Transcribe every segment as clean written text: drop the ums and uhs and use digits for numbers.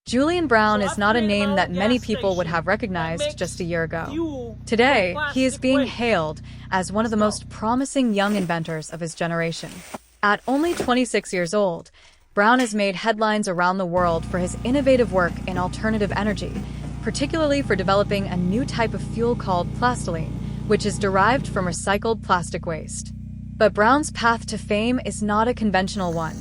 Julian Brown is not a name that many gas people would station have that recognized just a makes year ago. fuel Today, from he is plastic being waste. hailed as one of the Let's most go. promising young inventors of his generation. At only 26 years old, Brown has made headlines around the world for his innovative work in alternative energy, particularly for developing a new type of fuel called Plastoline, which is derived from recycled plastic waste. But Brown's path to fame is not a conventional one,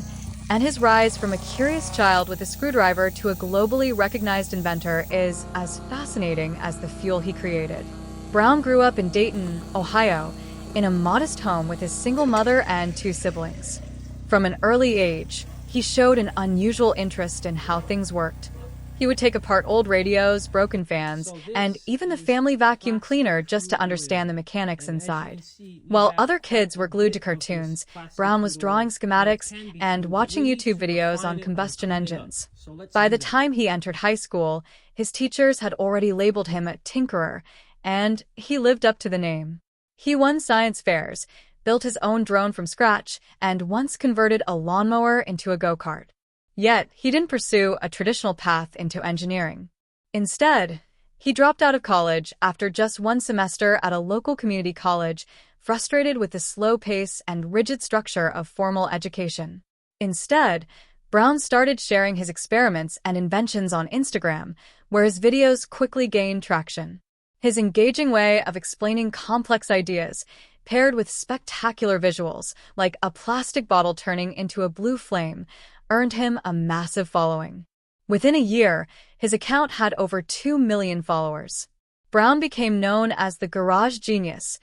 and his rise from a curious child with a screwdriver to a globally recognized inventor is as fascinating as the fuel he created. Brown grew up in Dayton, Ohio, in a modest home with his single mother and two siblings. From an early age, he showed an unusual interest in how things worked. He would take apart old radios, broken fans, So and this even the is family vacuum plastic cleaner just to understand the fluid. mechanics And as you inside. can see, we While have other kids quite a were glued to bit of this cartoons, plastic Brown was fluid drawing oil that schematics can be and filled watching way YouTube to videos on refine it and combustion clean it up. engines. So let's By do the that. time he entered high school, his teachers had already labeled him a tinkerer, and he lived up to the name. He won science fairs, built his own drone from scratch, and once converted a lawnmower into a go-kart. Yet, he didn't pursue a traditional path into engineering. Instead, he dropped out of college after just one semester at a local community college, frustrated with the slow pace and rigid structure of formal education. Instead, Brown started sharing his experiments and inventions on Instagram, where his videos quickly gained traction. His engaging way of explaining complex ideas, paired with spectacular visuals, like a plastic bottle turning into a blue flame, earned him a massive following. Within a year, his account had over 2 million followers. Brown became known as the Garage Genius,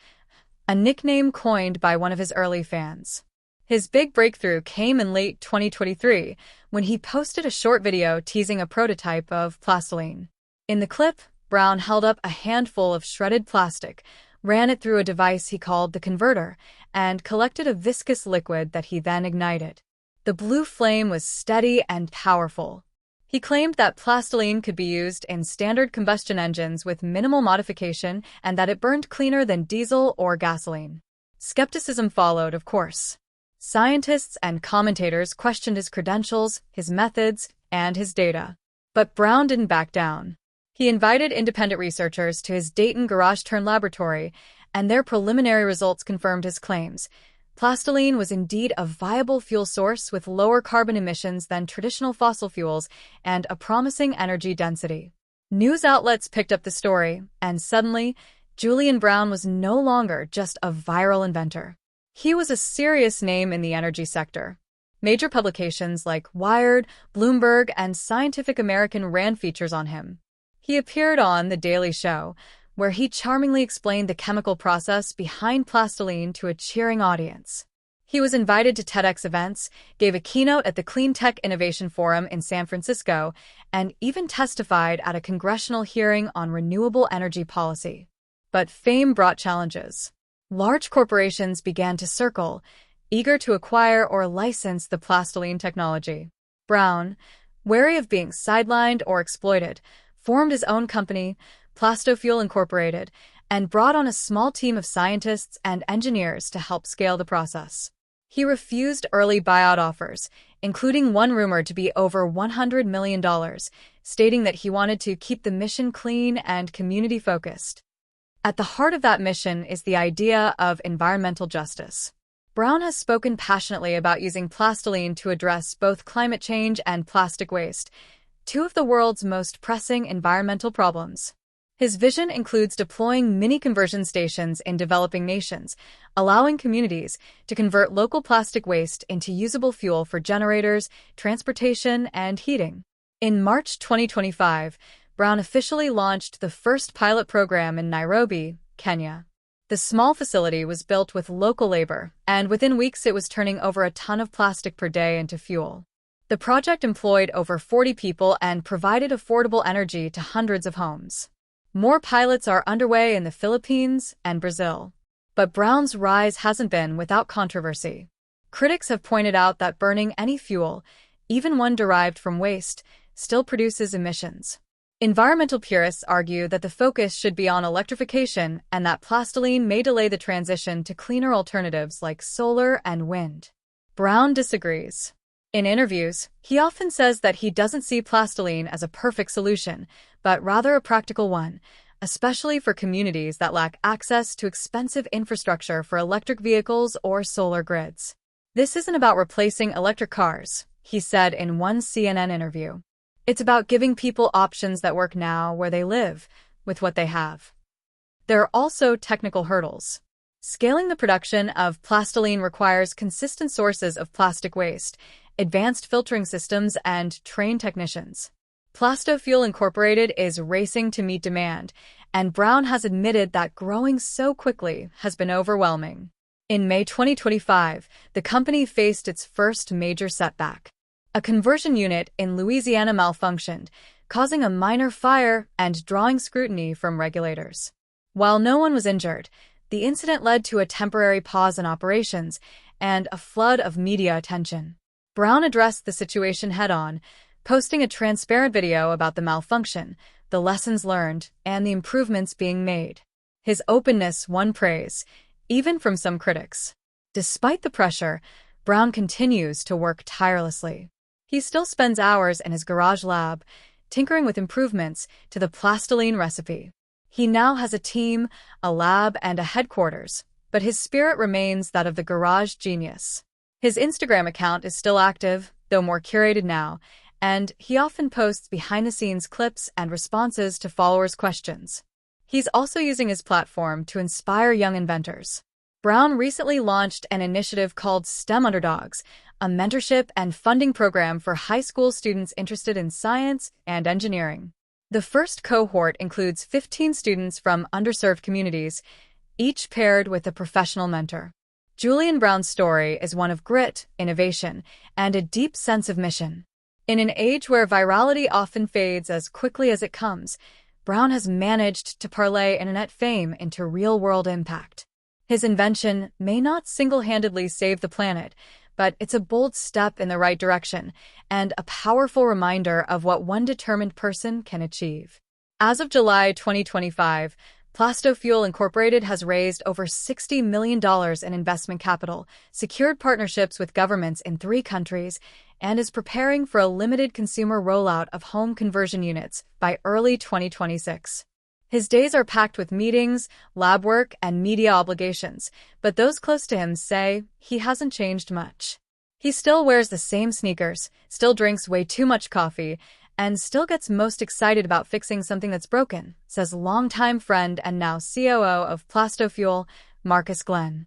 a nickname coined by one of his early fans. His big breakthrough came in late 2023 when he posted a short video teasing a prototype of Plastoline. In the clip, Brown held up a handful of shredded plastic, ran it through a device he called the converter, and collected a viscous liquid that he then ignited. The blue flame was steady and powerful. He claimed that Plastoline could be used in standard combustion engines with minimal modification and that it burned cleaner than diesel or gasoline. Skepticism followed, of course. Scientists and commentators questioned his credentials, his methods, and his data. But Brown didn't back down. He invited independent researchers to his Dayton garage-turned-laboratory, and their preliminary results confirmed his claims. Plastoline was indeed a viable fuel source with lower carbon emissions than traditional fossil fuels and a promising energy density. News outlets picked up the story, and suddenly, Julian Brown was no longer just a viral inventor. He was a serious name in the energy sector. Major publications like Wired, Bloomberg, and Scientific American ran features on him. He appeared on The Daily Show, where he charmingly explained the chemical process behind Plastoline to a cheering audience. He was invited to TEDx events, gave a keynote at the Clean Tech Innovation Forum in San Francisco, and even testified at a congressional hearing on renewable energy policy. But fame brought challenges. Large corporations began to circle, eager to acquire or license the Plastoline technology. Brown, wary of being sidelined or exploited, formed his own company, Plastofuel Incorporated, and brought on a small team of scientists and engineers to help scale the process. He refused early buyout offers, including one rumored to be over $100 million, stating that he wanted to keep the mission clean and community-focused. At the heart of that mission is the idea of environmental justice. Brown has spoken passionately about using Plastoline to address both climate change and plastic waste, two of the world's most pressing environmental problems. His vision includes deploying mini-conversion stations in developing nations, allowing communities to convert local plastic waste into usable fuel for generators, transportation, and heating. In March 2025, Brown officially launched the first pilot program in Nairobi, Kenya. The small facility was built with local labor, and within weeks it was turning over a ton of plastic per day into fuel. The project employed over 40 people and provided affordable energy to hundreds of homes. More pilots are underway in the Philippines and Brazil. But Brown's rise hasn't been without controversy. Critics have pointed out that burning any fuel, even one derived from waste, still produces emissions. Environmental purists argue that the focus should be on electrification and that Plastoline may delay the transition to cleaner alternatives like solar and wind. Brown disagrees. In interviews, he often says that he doesn't see Plastoline as a perfect solution, but rather a practical one, especially for communities that lack access to expensive infrastructure for electric vehicles or solar grids. This isn't about replacing electric cars, he said in one CNN interview. It's about giving people options that work now where they live, with what they have. There are also technical hurdles. Scaling the production of Plastoline requires consistent sources of plastic waste, advanced filtering systems, and trained technicians. Plastofuel Incorporated is racing to meet demand, and Brown has admitted that growing so quickly has been overwhelming. In May 2025, the company faced its first major setback. A conversion unit in Louisiana malfunctioned, causing a minor fire and drawing scrutiny from regulators. While no one was injured, the incident led to a temporary pause in operations and a flood of media attention. Brown addressed the situation head-on, posting a transparent video about the malfunction, the lessons learned, and the improvements being made. His openness won praise, even from some critics. Despite the pressure, Brown continues to work tirelessly. He still spends hours in his garage lab, tinkering with improvements to the Plastoline recipe. He now has a team, a lab, and a headquarters, but his spirit remains that of the garage genius. His Instagram account is still active, though more curated now, and he often posts behind-the-scenes clips and responses to followers' questions. He's also using his platform to inspire young inventors. Brown recently launched an initiative called STEM Underdogs, a mentorship and funding program for high school students interested in science and engineering. The first cohort includes 15 students from underserved communities, each paired with a professional mentor. Julian Brown's story is one of grit, innovation, and a deep sense of mission. In an age where virality often fades as quickly as it comes, Brown has managed to parlay internet fame into real-world impact. His invention may not single-handedly save the planet, but it's a bold step in the right direction and a powerful reminder of what one determined person can achieve. As of July 2025, Plastofuel Incorporated has raised over $60 million in investment capital, secured partnerships with governments in 3 countries, and is preparing for a limited consumer rollout of home conversion units by early 2026. His days are packed with meetings, lab work, and media obligations, but those close to him say he hasn't changed much. He still wears the same sneakers, still drinks way too much coffee, and still gets most excited about fixing something that's broken, says longtime friend and now COO of Plastofuel, Marcus Glenn.